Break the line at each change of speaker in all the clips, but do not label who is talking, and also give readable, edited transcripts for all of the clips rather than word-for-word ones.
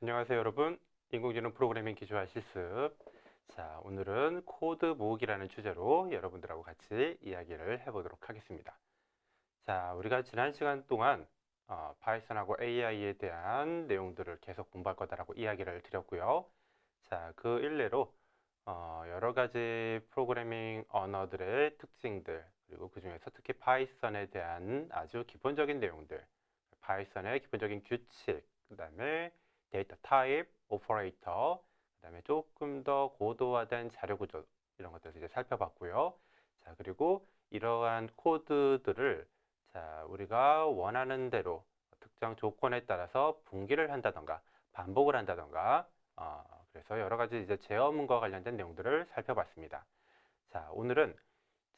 안녕하세요 여러분. 인공지능 프로그래밍 기초와 실습. 자, 오늘은 코드 모으기라는 주제로 여러분들하고 같이 이야기를 해보도록 하겠습니다. 자, 우리가 지난 시간 동안 파이썬하고 AI에 대한 내용들을 계속 공부할 거다라고 이야기를 드렸고요. 자, 그 일례로 여러 가지 프로그래밍 언어들의 특징들, 그리고 그 중에서 특히 파이썬에 대한 아주 기본적인 내용들, 파이썬의 기본적인 규칙, 그 다음에 데이터 타입, 오퍼레이터, 그 다음에 조금 더 고도화된 자료 구조, 이런 것들을 이제 살펴봤고요. 자, 그리고 이러한 코드들을 자, 우리가 원하는 대로 특정 조건에 따라서 분기를 한다던가 반복을 한다던가 그래서 여러 가지 이제 제어문과 관련된 내용들을 살펴봤습니다. 자, 오늘은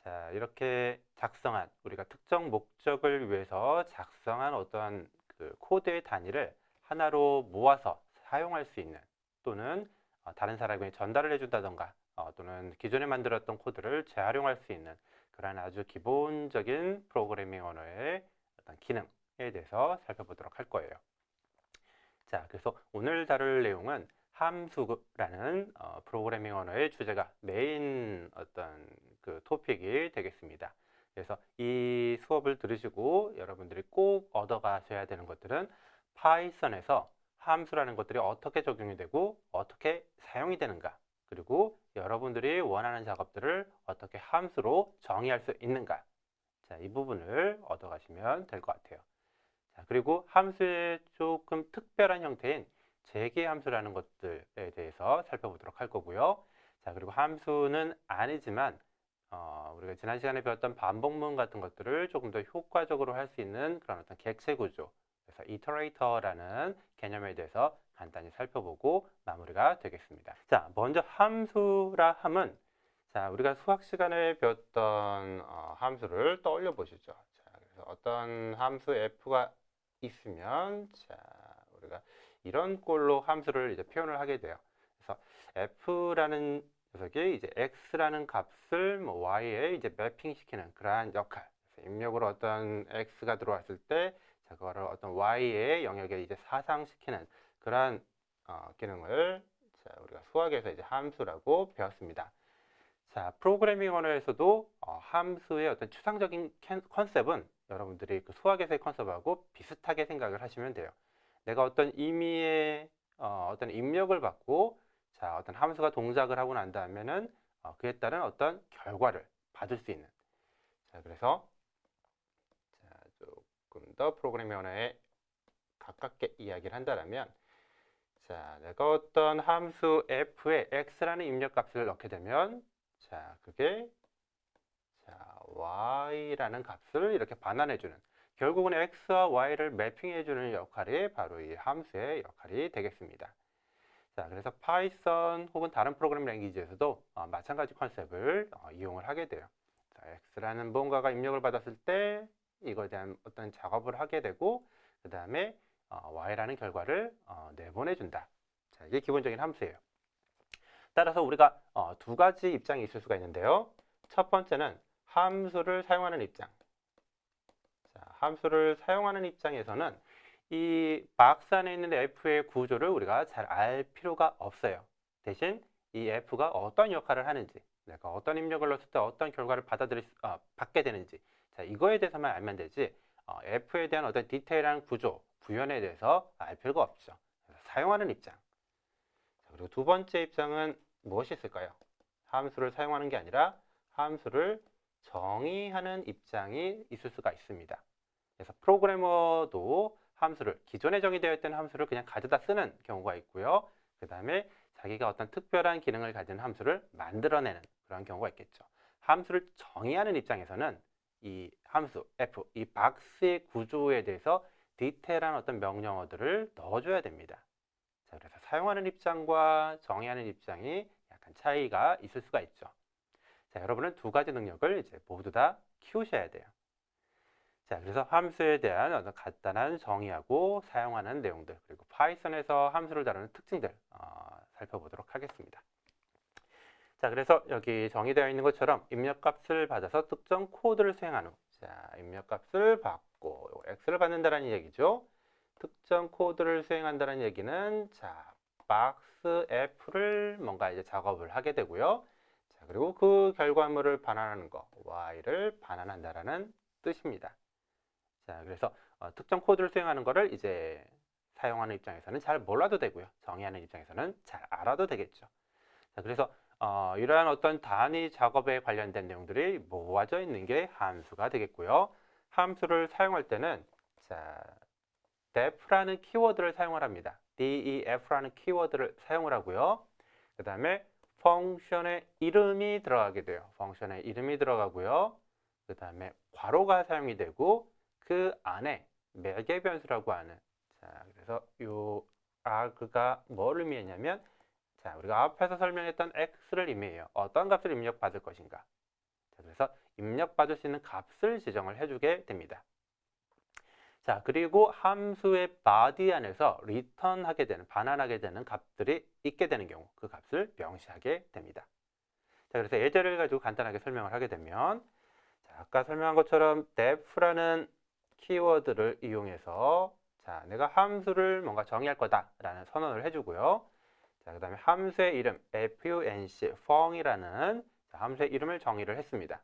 자, 이렇게 작성한 우리가 특정 목적을 위해서 작성한 어떠한 그 코드의 단위를 하나로 모아서 사용할 수 있는 또는 다른 사람에게 전달을 해준다던가 또는 기존에 만들었던 코드를 재활용할 수 있는 그런 아주 기본적인 프로그래밍 언어의 어떤 기능에 대해서 살펴보도록 할 거예요. 자, 그래서 오늘 다룰 내용은 함수라는 프로그래밍 언어의 주제가 메인 어떤 그 토픽이 되겠습니다. 그래서 이 수업을 들으시고 여러분들이 꼭 얻어가셔야 되는 것들은 파이썬에서 함수라는 것들이 어떻게 적용이 되고 어떻게 사용이 되는가, 그리고 여러분들이 원하는 작업들을 어떻게 함수로 정의할 수 있는가. 자, 이 부분을 얻어가시면 될 것 같아요. 자, 그리고 함수의 조금 특별한 형태인 재개 함수라는 것들에 대해서 살펴보도록 할 거고요. 자, 그리고 함수는 아니지만 우리가 지난 시간에 배웠던 반복문 같은 것들을 조금 더 효과적으로 할 수 있는 그런 어떤 객체 구조, 그래서 이터레이터라는 개념에 대해서 간단히 살펴보고 마무리가 되겠습니다. 자, 먼저 함수라 함은 자, 우리가 수학 시간에 배웠던 함수를 떠올려 보시죠. 자, 그래서 어떤 함수 f가 있으면 자, 우리가 이런 꼴로 함수를 이제 표현을 하게 돼요. 그래서 f라는 녀석이 이제 x라는 값을 뭐 y에 이제 매핑시키는 그러한 역할. 그래서 입력으로 어떤 x가 들어왔을 때 자, 그거를 어떤 y의 영역에 이제 사상시키는 그러한 기능을 자, 우리가 수학에서 이제 함수라고 배웠습니다. 자, 프로그래밍 언어에서도 함수의 어떤 추상적인 컨셉은 여러분들이 그 수학에서의 컨셉하고 비슷하게 생각을 하시면 돼요. 내가 어떤 의미의 어떤 입력을 받고 자, 어떤 함수가 동작을 하고 난 다음에는 그에 따른 어떤 결과를 받을 수 있는. 자, 그래서 자, 조금 더 프로그래밍 언어에 가깝게 이야기를 한다면 자, 내가 어떤 함수 f에 x라는 입력값을 넣게 되면 자, 그게 자, y라는 값을 이렇게 반환해주는 결국은 x와 y를 매핑해주는 역할이 바로 이 함수의 역할이 되겠습니다. 자, 그래서 파이썬 혹은 다른 프로그래밍 랭귀지에서도 마찬가지 컨셉을 이용을 하게 돼요. 자, x라는 뭔가가 입력을 받았을 때 이거에 대한 어떤 작업을 하게 되고 그 다음에 y라는 결과를 내보내준다. 자, 이게 기본적인 함수예요. 따라서 우리가 두 가지 입장이 있을 수가 있는데요. 첫 번째는 함수를 사용하는 입장. 자, 함수를 사용하는 입장에서는 이 박스 안에 있는 f의 구조를 우리가 잘 알 필요가 없어요. 대신 이 f가 어떤 역할을 하는지, 내가 어떤 입력을 넣었을 때 어떤 결과를 받게 되는지, 자, 이거에 대해서만 알면 되지 f에 대한 어떤 디테일한 구조, 구현에 대해서 알 필요가 없죠. 사용하는 입장. 자, 그리고 두 번째 입장은 무엇이 있을까요? 함수를 사용하는 게 아니라 함수를 정의하는 입장이 있을 수가 있습니다. 그래서 프로그래머도 함수를 기존에 정의되어 있던 함수를 그냥 가져다 쓰는 경우가 있고요. 그 다음에 자기가 어떤 특별한 기능을 가진 함수를 만들어내는 그런 경우가 있겠죠. 함수를 정의하는 입장에서는 이 함수 f, 이 박스의 구조에 대해서 디테일한 어떤 명령어들을 넣어줘야 됩니다. 자, 그래서 사용하는 입장과 정의하는 입장이 약간 차이가 있을 수가 있죠. 자, 여러분은 두 가지 능력을 이제 모두 다 키우셔야 돼요. 자, 그래서 함수에 대한 어떤 간단한 정의하고 사용하는 내용들, 그리고 파이썬에서 함수를 다루는 특징들 살펴보도록 하겠습니다. 자, 그래서 여기 정의되어 있는 것처럼 입력값을 받아서 특정 코드를 수행한 후, 자, 입력값을 받고 요거 x를 받는다는 얘기죠. 특정 코드를 수행한다는 얘기는 자, 박스 f를 뭔가 이제 작업을 하게 되고요. 자, 그리고 그 결과물을 반환하는 거, y를 반환한다라는 뜻입니다. 자, 그래서 특정 코드를 수행하는 거를 이제 사용하는 입장에서는 잘 몰라도 되고요. 정의하는 입장에서는 잘 알아도 되겠죠. 자, 그래서 이러한 어떤 단위 작업에 관련된 내용들이 모아져 있는 게 함수가 되겠고요. 함수를 사용할 때는 자, def라는 키워드를 사용을 합니다. def라는 키워드를 사용을 하고요. 그 다음에 펑션의 이름이 들어가게 돼요. 펑션의 이름이 들어가고요. 그 다음에 괄호가 사용이 되고 그 안에 매개 변수라고 하는 자, 그래서 요 arg가 뭐를 의미했냐면 자, 우리가 앞에서 설명했던 x를 의미해요. 어떤 값을 입력받을 것인가. 자, 그래서 입력받을 수 있는 값을 지정을 해주게 됩니다. 자, 그리고 함수의 body 안에서 return하게 되는, 반환하게 되는 값들이 있게 되는 경우 그 값을 명시하게 됩니다. 자, 그래서 예제를 가지고 간단하게 설명을 하게 되면 자, 아까 설명한 것처럼 def라는 키워드를 이용해서 자, 내가 함수를 뭔가 정의할 거다라는 선언을 해주고요. 자, 그 다음에 함수의 이름 func, fung이라는 함수의 이름을 정의를 했습니다.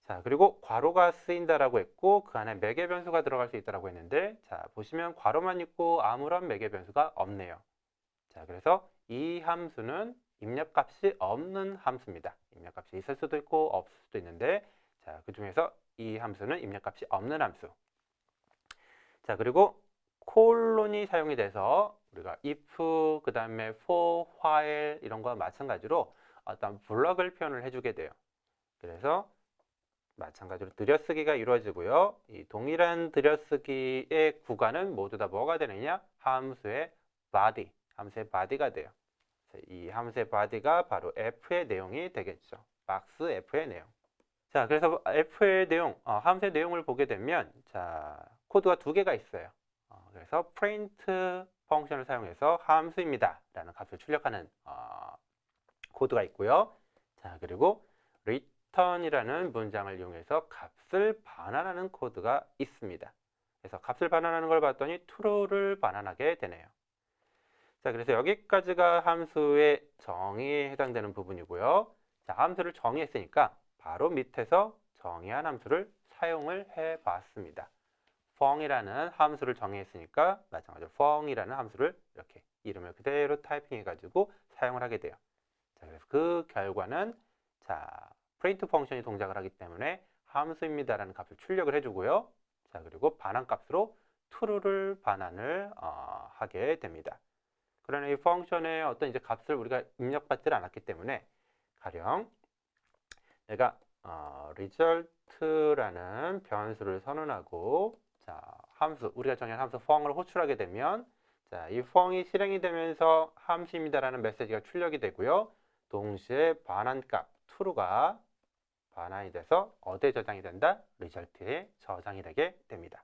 자, 그리고 괄호가 쓰인다라고 했고 그 안에 매개 변수가 들어갈 수 있다라고 했는데 자, 보시면 괄호만 있고 아무런 매개 변수가 없네요. 자, 그래서 이 함수는 입력값이 없는 함수입니다. 입력값이 있을 수도 있고 없을 수도 있는데 자, 그 중에서 이 함수는 입력값이 없는 함수. 자, 그리고 콜론이 사용이 돼서 우리가 if, 그 다음에 for, while 이런 거와 마찬가지로 어떤 블럭을 표현을 해주게 돼요. 그래서 마찬가지로 들여쓰기가 이루어지고요. 이 동일한 들여쓰기의 구간은 모두 다 뭐가 되느냐? 함수의 body, 함수의 body가 돼요. 이 함수의 body가 바로 f의 내용이 되겠죠. 박스 f의 내용. 자, 그래서 f의 내용, 함수의 내용을 보게 되면 자, 코드가 두 개가 있어요. 그래서 print 펑션을 사용해서 함수입니다 라는 값을 출력하는 코드가 있고요. 자, 그리고 return이라는 문장을 이용해서 값을 반환하는 코드가 있습니다. 그래서 값을 반환하는 걸 봤더니 true를 반환하게 되네요. 자, 그래서 여기까지가 함수의 정의에 해당되는 부분이고요. 자, 함수를 정의했으니까 바로 밑에서 정의한 함수를 사용을 해 봤습니다. fung이라는 함수를 정의했으니까 마찬가지로 fung이라는 함수를 이렇게 이름을 그대로 타이핑해 가지고 사용을 하게 돼요. 자, 그래서 그 결과는 자, print 펑션이 동작을 하기 때문에 함수입니다라는 값을 출력을 해주고요. 자, 그리고 반환값으로 true를 반환을 하게 됩니다. 그러나 이 펑션의 어떤 이제 값을 우리가 입력받지 않았기 때문에 가령 내가 result라는 변수를 선언하고 자, 함수 우리가 정한 함수 fung을 호출하게 되면 자, 이 fung이 실행이 되면서 함수입니다라는 메시지가 출력이 되고요. 동시에 반환값 true가 반환이 돼서 어디에 저장이 된다? result에 저장이 되게 됩니다.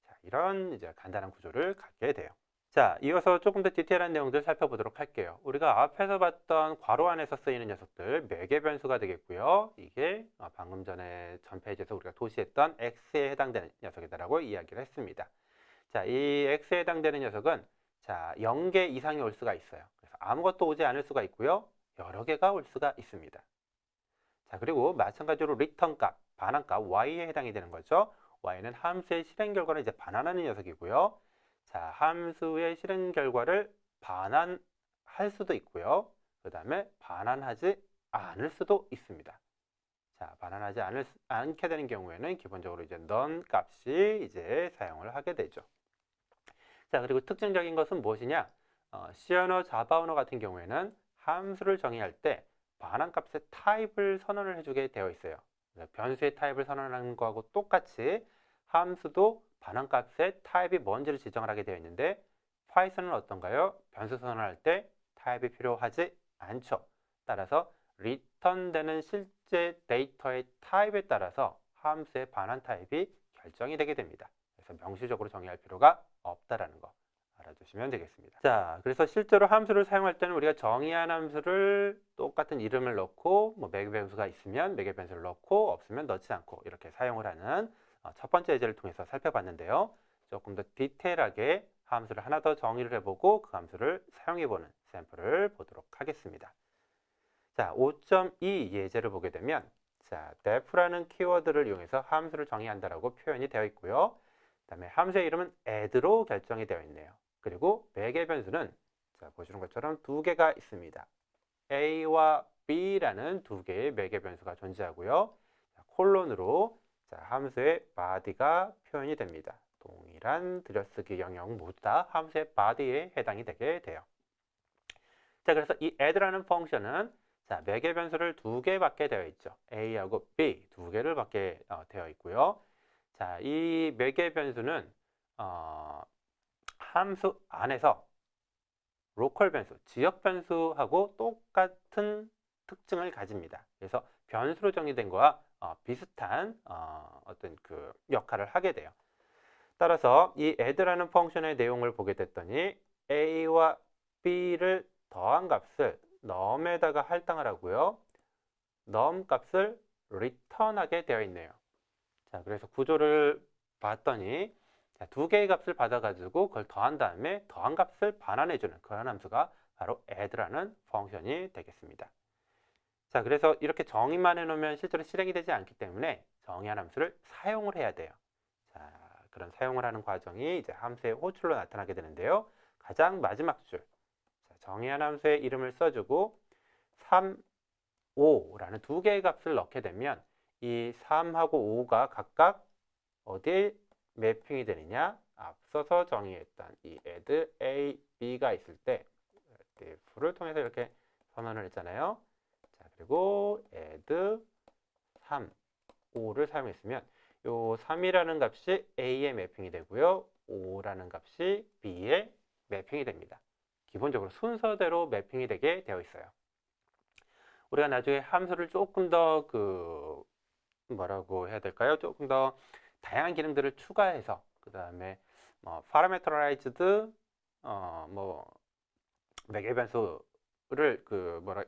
자, 이런 이제 간단한 구조를 갖게 돼요. 자, 이어서 조금 더 디테일한 내용들 살펴보도록 할게요. 우리가 앞에서 봤던 괄호 안에서 쓰이는 녀석들 매개 변수가 되겠고요. 이게 방금 전에 전 페이지에서 우리가 도시했던 x에 해당되는 녀석이다라고 이야기를 했습니다. 자, 이 x에 해당되는 녀석은 자, 0개 이상이 올 수가 있어요. 그래서 아무것도 오지 않을 수가 있고요. 여러 개가 올 수가 있습니다. 자, 그리고 마찬가지로 return 값, 반환 값 y에 해당이 되는 거죠. y는 함수의 실행 결과를 이제 반환하는 녀석이고요. 자, 함수의 실행 결과를 반환할 수도 있고요. 그 다음에 반환하지 않을 수도 있습니다. 자, 반환하지 않게 되는 경우에는 기본적으로 이제 none 값이 이제 사용을 하게 되죠. 자, 그리고 특징적인 것은 무엇이냐? C 언어, 자바 언어 같은 경우에는 함수를 정의할 때 반환값의 타입을 선언을 해주게 되어 있어요. 변수의 타입을 선언하는 거하고 똑같이 함수도 반환값의 타입이 뭔지를 지정을 하게 되어 있는데 파이썬은 어떤가요? 변수 선언할 때 타입이 필요하지 않죠. 따라서 return되는 실제 데이터의 타입에 따라서 함수의 반환 타입이 결정이 되게 됩니다. 그래서 명시적으로 정의할 필요가 없다라는 거. 알아두시면 되겠습니다. 자, 그래서 실제로 함수를 사용할 때는 우리가 정의한 함수를 똑같은 이름을 넣고 뭐 매개변수가 있으면 매개변수를 넣고 없으면 넣지 않고 이렇게 사용을 하는 첫 번째 예제를 통해서 살펴봤는데요. 조금 더 디테일하게 함수를 하나 더 정의를 해보고 그 함수를 사용해보는 샘플을 보도록 하겠습니다. 자, 5.2 예제를 보게 되면 자, def라는 키워드를 이용해서 함수를 정의한다라고 표현이 되어 있고요. 그 다음에 함수의 이름은 add로 결정이 되어 있네요. 그리고 매개 변수는 자, 보시는 것처럼 두 개가 있습니다. a와 b라는 두 개의 매개 변수가 존재하고요. 자, 콜론으로 자, 함수의 body가 표현이 됩니다. 동일한 들여쓰기 영역 모두 다 함수의 body에 해당이 되게 돼요. 자, 그래서 이 add라는 펑션은 자, 매개 변수를 두 개밖에 되어 있죠. a하고 b 두 개를 밖에 되어 있고요. 자, 이 매개 변수는 함수 안에서 로컬 변수, 지역 변수하고 똑같은 특징을 가집니다. 그래서 변수로 정의된 거와 비슷한 어떤 그 역할을 하게 돼요. 따라서 이 add라는 펑션의 내용을 보게 됐더니 a와 b를 더한 값을 num에다가 할당을 하고요. num 값을 return하게 되어 있네요. 자, 그래서 구조를 봤더니 자, 두 개의 값을 받아가지고 그걸 더한 다음에 더한 값을 반환해주는 그런 함수가 바로 add라는 펑션이 되겠습니다. 자, 그래서 이렇게 정의만 해놓으면 실제로 실행이 되지 않기 때문에 정의한 함수를 사용을 해야 돼요. 자, 그런 사용을 하는 과정이 이제 함수의 호출로 나타나게 되는데요. 가장 마지막 줄, 자, 정의한 함수의 이름을 써주고 3, 5라는 두 개의 값을 넣게 되면 이 3하고 5가 각각 어디에 매핑이 되느냐? 앞서서 정의했던 이 add a, b가 있을 때 if를 통해서 이렇게 선언을 했잖아요. 자, 그리고 add 3, 5를 사용했으면 요 3이라는 값이 a에 매핑이 되고요. 5라는 값이 b에 매핑이 됩니다. 기본적으로 순서대로 매핑이 되게 되어 있어요. 우리가 나중에 함수를 조금 더 뭐라고 해야 될까요? 조금 더 다양한 기능들을 추가해서 그 다음에 parameterized 매개 변수를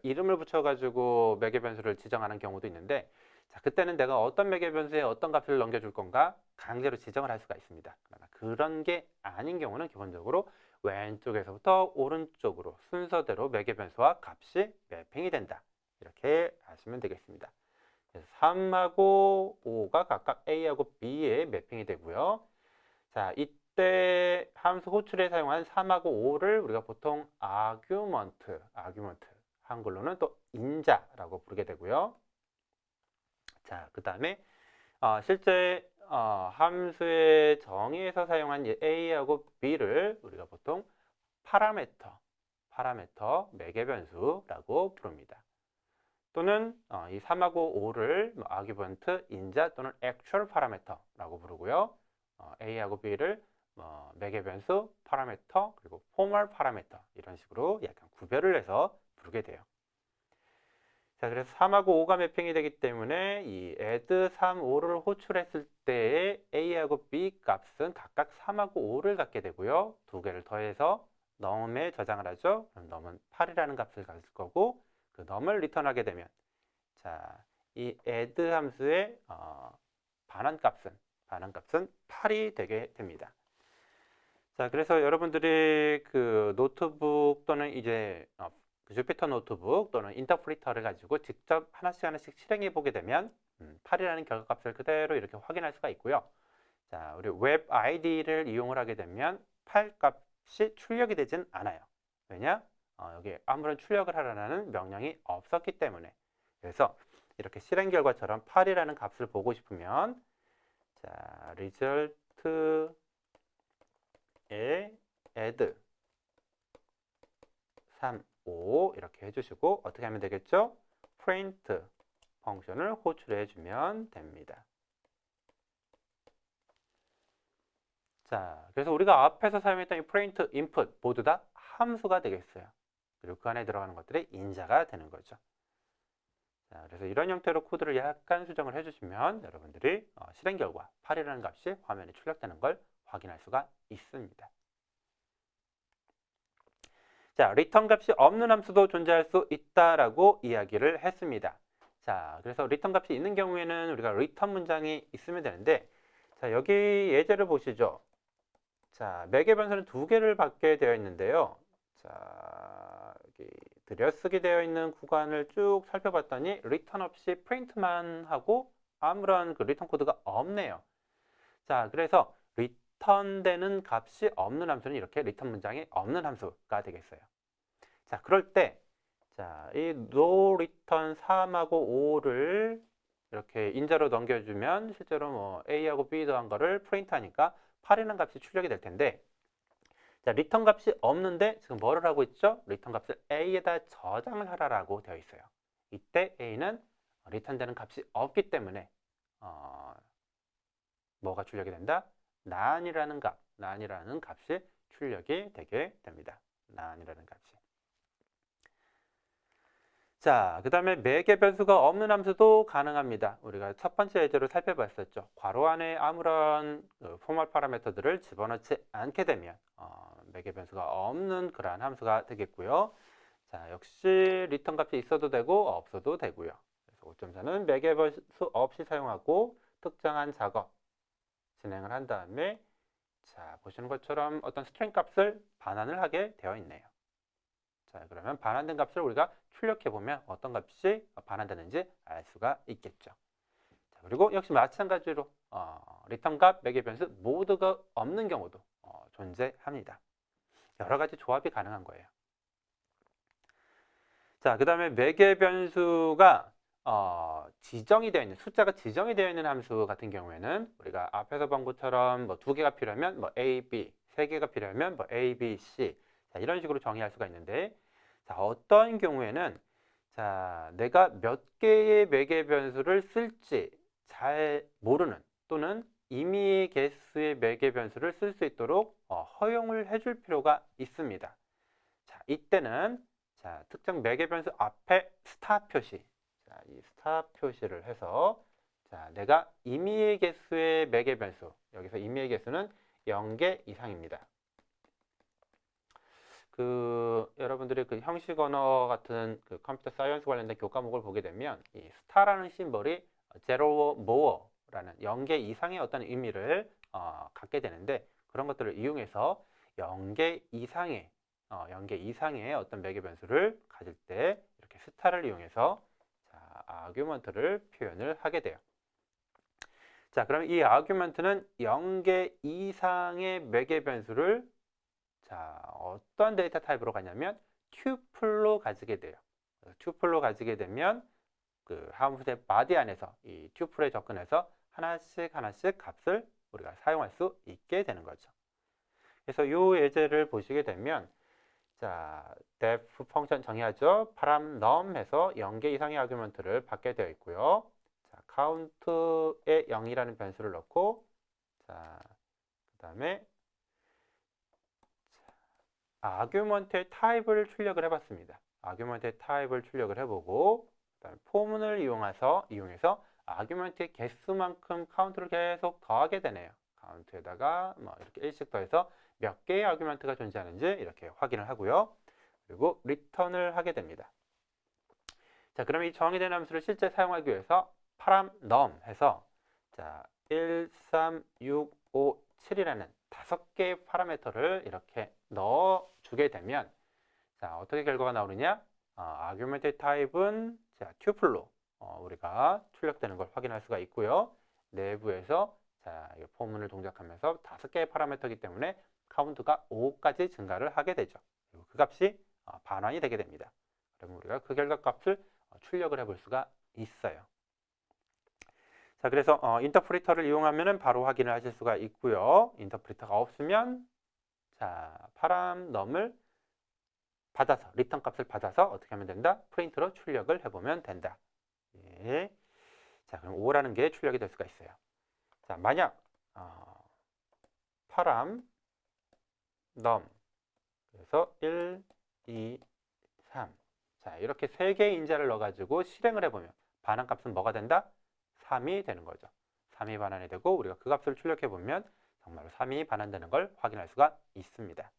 이름을 붙여가지고 매개 변수를 지정하는 경우도 있는데 자, 그때는 내가 어떤 매개 변수에 어떤 값을 넘겨줄 건가 강제로 지정을 할 수가 있습니다. 그러나 그런 게 아닌 경우는 기본적으로 왼쪽에서부터 오른쪽으로 순서대로 매개 변수와 값이 매핑이 된다. 이렇게 하시면 되겠습니다. 3하고 5가 각각 A하고 B에 매핑이 되고요. 자, 이때 함수 호출에 사용한 3하고 5를 우리가 보통 argument, 한글로는 또 인자라고 부르게 되고요. 자, 그 다음에 실제 함수의 정의에서 사용한 A하고 B를 우리가 보통 파라메터, 매개변수라고 부릅니다. 또는 이 3하고 5를 아규먼트, 인자 또는 액츄얼 파라미터라고 부르고요. A하고 B를 매개변수, 파라미터, 그리고 포멀 파라미터 이런 식으로 약간 구별을 해서 부르게 돼요. 자, 그래서 3하고 5가 매핑이 되기 때문에 이 add 3, 5를 호출했을 때의 A하고 B 값은 각각 3하고 5를 갖게 되고요. 두 개를 더해서 num에 저장을 하죠. 그럼 num은 8이라는 값을 가질 거고 그 num을 리턴하게 되면 자, 이 add 함수의 반환값은 8이 되게 됩니다. 자, 그래서 여러분들이 그 노트북 또는 이제 주피터 노트북 또는 인터프리터를 가지고 직접 하나씩 실행해 보게 되면 8이라는 결과값을 그대로 이렇게 확인할 수가 있고요. 자, 우리 웹 아이디를 이용을 하게 되면 8 값이 출력이 되진 않아요. 왜냐? 여기 아무런 출력을 하라는 명령이 없었기 때문에. 그래서 이렇게 실행 결과처럼 8이라는 값을 보고 싶으면 자, result에 add 3, 5 이렇게 해주시고 어떻게 하면 되겠죠? print 펑션을 호출해 주면 됩니다. 자, 그래서 우리가 앞에서 사용했던 이 print, input 모두 다 함수가 되겠어요. 그리고 그 안에 들어가는 것들이 인자가 되는 거죠. 자, 그래서 이런 형태로 코드를 약간 수정을 해주시면 여러분들이 실행 결과 8이라는 값이 화면에 출력되는 걸 확인할 수가 있습니다. 자, 리턴 값이 없는 함수도 존재할 수 있다라고 이야기를 했습니다. 자, 그래서 리턴 값이 있는 경우에는 우리가 리턴 문장이 있으면 되는데, 자, 여기 예제를 보시죠. 자, 매개 변수는 두 개를 받게 되어 있는데요. 자, 여기 들여쓰기 되어 있는 구간을 쭉 살펴봤더니 리턴 없이 프린트만 하고 아무런 그 리턴 코드가 없네요. 자, 그래서 리턴되는 값이 없는 함수는 이렇게 리턴 문장이 없는 함수가 되겠어요. 자, 그럴 때, 자, 이 no return 3하고 5를 이렇게 인자로 넘겨주면 실제로 뭐 A하고 B 더한 거를 프린트하니까 8이라는 값이 출력이 될 텐데, 자, 리턴 값이 없는데 지금 뭐를 하고 있죠? 리턴 값을 A에다 저장을 하라라고 되어 있어요. 이때 A는 리턴되는 값이 없기 때문에 뭐가 출력이 된다? none이라는 값이 출력이 되게 됩니다. none이라는 값이. 자, 그 다음에 매개 변수가 없는 함수도 가능합니다. 우리가 첫 번째 예제로 살펴봤었죠. 괄호 안에 아무런 포멀 파라미터들을 집어넣지 않게 되면 매개 변수가 없는 그러한 함수가 되겠고요. 자, 역시 리턴 값이 있어도 되고 없어도 되고요. 그래서 5.4는 매개 변수 없이 사용하고 특정한 작업 진행을 한 다음에, 자, 보시는 것처럼 어떤 스트링 값을 반환을 하게 되어 있네요. 자, 그러면 반환된 값을 우리가 출력해 보면 어떤 값이 반환되는지 알 수가 있겠죠. 자, 그리고 역시 마찬가지로 리턴 값, 매개 변수 모두가 없는 경우도 존재합니다. 여러 가지 조합이 가능한 거예요. 자, 그 다음에 매개 변수가 지정이 되어 있는, 숫자가 지정이 되어 있는 함수 같은 경우에는 우리가 앞에서 본 것처럼 뭐 2개가 필요하면 뭐 A, B, 3개가 필요하면 뭐 A, B, C, 자, 이런 식으로 정의할 수가 있는데, 자, 어떤 경우에는 자, 내가 몇 개의 매개 변수를 쓸지 잘 모르는 또는 임의의 개수의 매개 변수를 쓸 수 있도록 허용을 해줄 필요가 있습니다. 자, 이때는 자, 특정 매개 변수 앞에 스타 표시, 자, 이 스타 표시를 해서 자, 내가 임의의 개수의 매개 변수, 여기서 임의의 개수는 0개 이상입니다. 여러분들이 그 형식 언어 같은 그 컴퓨터 사이언스 관련된 교과목을 보게 되면 이 스타라는 심벌이 zero more라는 0개 이상의 어떤 의미를 갖게 되는데, 그런 것들을 이용해서 0개 이상의 어떤 매개 변수를 가질 때 이렇게 스타를 이용해서 자, 아규먼트를 표현을 하게 돼요. 자, 그럼 이 아규먼트는 0개 이상의 매개 변수를 자, 어떤 데이터 타입으로 가냐면 튜플로 가지게 돼요. 튜플로 가지게 되면 그 함수의 바디 안에서 이 튜플에 접근해서 하나씩 값을 우리가 사용할 수 있게 되는 거죠. 그래서 이 예제를 보시게 되면 자, def 펑션 정의하죠. param num 해서 0개 이상의 아규먼트를 받게 되어 있고요. 자, count에 0이라는 변수를 넣고, 자, 그 다음에 아규먼트의 타입을 출력을 해봤습니다. 아규먼트의 타입을 출력을 해보고, 그다음에 포문을 이용해서 아규먼트의 개수만큼 카운트를 계속 더하게 되네요. 카운트에다가 뭐 이렇게 1씩 더해서 몇 개의 아규먼트가 존재하는지 이렇게 확인을 하고요. 그리고 리턴을 하게 됩니다. 자, 그럼 이 정의된 함수를 실제 사용하기 위해서 param num 해서 자, 1, 3, 6, 5, 7이라는 5개의 파라미터를 이렇게 넣어주게 되면 자, 어떻게 결과가 나오느냐? 아규먼트 타입은 자, 튜플로 우리가 출력되는 걸 확인할 수가 있고요. 내부에서 자, 이 포문을 동작하면서 5개의 파라미터이기 때문에 카운트가 5까지 증가를 하게 되죠. 그리고 그 값이 반환이 되게 됩니다. 그러면 우리가 그 결과 값을 출력을 해볼 수가 있어요. 자, 그래서 인터프리터를 이용하면 바로 확인을 하실 수가 있고요. 인터프리터가 없으면 자, param num을 받아서 리턴 값을 받아서 어떻게 하면 된다? 프린트로 출력을 해보면 된다. 예. 자, 그럼 5라는 게 출력이 될 수가 있어요. 자, 만약 param num 그래서 1, 2, 3 자, 이렇게 3개의 인자를 넣어가지고 실행을 해보면 반환값은 뭐가 된다? 3이 되는 거죠. 3이 반환이 되고 우리가 그 값을 출력해보면 정말로 3이 반환되는 걸 확인할 수가 있습니다.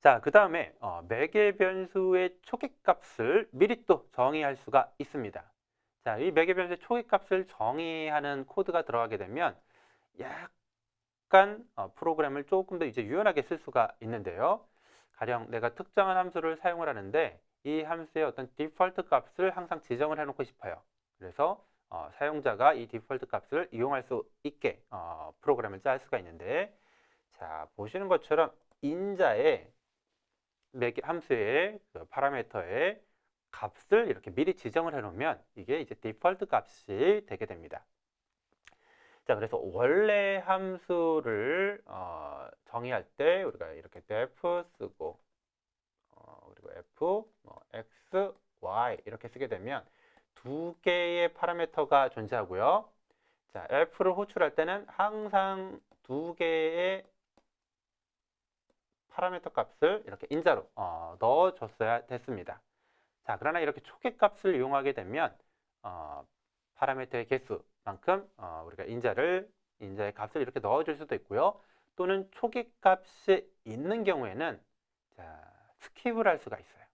자, 그 다음에 매개 변수의 초기값을 미리 또 정의할 수가 있습니다. 자, 이 매개 변수의 초기값을 정의하는 코드가 들어가게 되면 약간 프로그램을 조금 더 이제 유연하게 쓸 수가 있는데요. 가령 내가 특정한 함수를 사용을 하는데 이 함수의 어떤 디폴트 값을 항상 지정을 해놓고 싶어요. 그래서 사용자가 이 디폴트 값을 이용할 수 있게 프로그램을 짤 수가 있는데, 자, 보시는 것처럼 인자의 함수의 그 파라미터의 값을 이렇게 미리 지정을 해 놓으면 이게 이제 디폴트 값이 되게 됩니다. 자, 그래서 원래 함수를 정의할 때 우리가 이렇게 def 쓰고 그리고 f x, y 이렇게 쓰게 되면 두 개의 파라미터가 존재하고요. 자, f를 호출할 때는 항상 두 개의 파라미터 값을 이렇게 인자로 넣어줬어야 됐습니다. 자, 그러나 이렇게 초기값을 이용하게 되면 파라미터의 개수만큼 우리가 인자의 값을 이렇게 넣어줄 수도 있고요. 또는 초기값이 있는 경우에는 자, 스킵을 할 수가 있어요.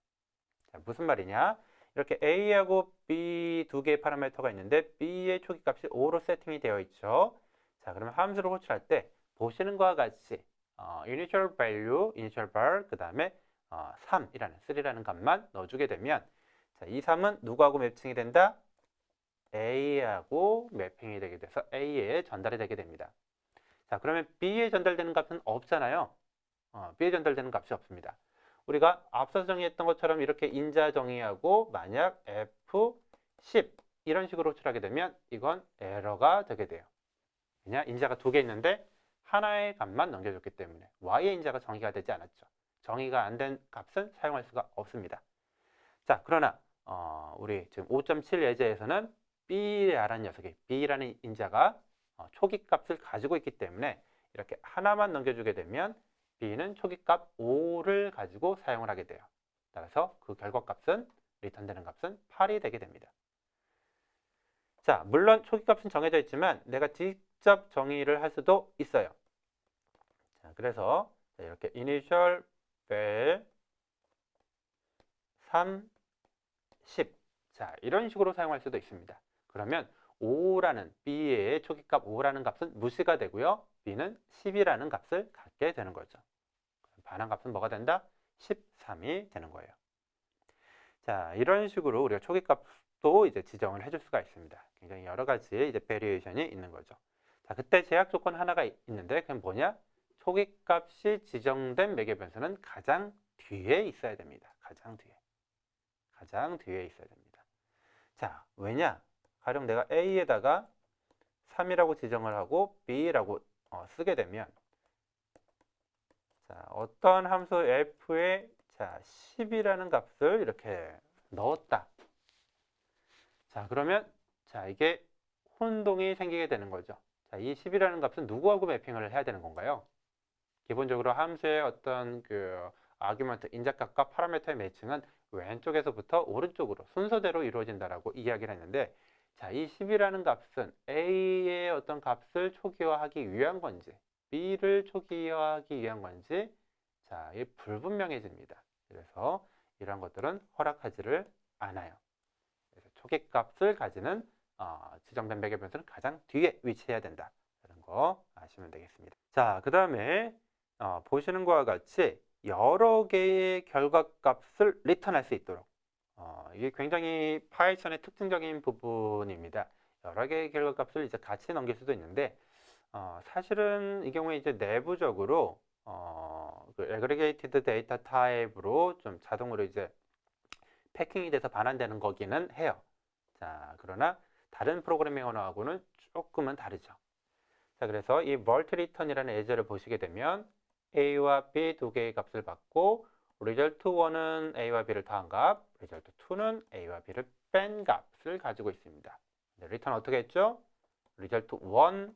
자, 무슨 말이냐? 이렇게 A하고 B 두 개의 파라미터가 있는데 B의 초기값이 5로 세팅이 되어 있죠. 자, 그러면 함수를 호출할 때 보시는 것과 같이 initial value, initial var, 그 다음에 3이라는 값만 넣어주게 되면 자, 이 3은 누구하고 매칭이 된다? A하고 매핑이 되게 돼서 A에 전달이 되게 됩니다. 자, 그러면 B에 전달되는 값은 없잖아요. B에 전달되는 값이 없습니다. 우리가 앞서 정의했던 것처럼 이렇게 인자 정의하고 만약 F10 이런 식으로 호출하게 되면 이건 에러가 되게 돼요. 왜냐? 인자가 두 개 있는데 하나의 값만 넘겨줬기 때문에 Y의 인자가 정의가 되지 않았죠. 정의가 안 된 값은 사용할 수가 없습니다. 자, 그러나 우리 지금 5.7 예제에서는 B라는 녀석이 B라는 인자가 초기값을 가지고 있기 때문에 이렇게 하나만 넘겨주게 되면 B는 초기값 5를 가지고 사용을 하게 돼요. 따라서 그 결과값은 리턴되는 값은 8이 되게 됩니다. 자, 물론 초기값은 정해져 있지만 내가 직접 정의를 할 수도 있어요. 자, 그래서 이렇게 initial val 3, 10. 자, 이런 식으로 사용할 수도 있습니다. 그러면 5라는 B의 초기값 5라는 값은 무시가 되고요. B는 10이라는 값을 갖게 되는 거죠. 반환값은 뭐가 된다? 13이 되는 거예요. 자, 이런 식으로 우리가 초기값도 이제 지정을 해줄 수가 있습니다. 굉장히 여러 가지의 이제 베리에이션이 있는 거죠. 자, 그때 제약 조건 하나가 있는데 그건 뭐냐? 초기값이 지정된 매개 변수는 가장 뒤에 있어야 됩니다. 가장 뒤에 있어야 됩니다. 자, 왜냐? 가령 내가 A에다가 3이라고 지정을 하고 B라고 쓰게 되면 자, 어떤 함수 f에 자, 10이라는 값을 이렇게 넣었다. 자, 그러면 자, 이게 혼동이 생기게 되는 거죠. 자, 이 10이라는 값은 누구하고 매핑을 해야 되는 건가요? 기본적으로 함수의 어떤 그 아규먼트, 인자값과 파라미터의 매칭은 왼쪽에서부터 오른쪽으로 순서대로 이루어진다라고 이야기를 했는데 자, 이 10이라는 값은 A의 어떤 값을 초기화하기 위한 건지 B를 초기화하기 위한 건지 자, 이 불분명해집니다. 그래서 이런 것들은 허락하지를 않아요. 그래서 초기값을 가지는 지정된 매개 변수는 가장 뒤에 위치해야 된다. 이런 거 아시면 되겠습니다. 자, 그 다음에 보시는 것과 같이 여러 개의 결과값을 리턴할 수 있도록 이게 굉장히 파이썬의 특징적인 부분입니다. 여러 개의 결과값을 이제 같이 넘길 수도 있는데 사실은 이 경우에 이제 내부적으로 그 aggregated data type로 좀 자동으로 이제 패킹이 돼서 반환되는 거기는 해요. 자, 그러나 다른 프로그래밍 언어하고는 조금은 다르죠. 자, 그래서 이 multi-return이라는 예제를 보시게 되면 A와 B 두 개의 값을 받고 result1은 A와 B를 더한 값, result2는 A와 B를 뺀 값을 가지고 있습니다. return 어떻게 했죠? result1,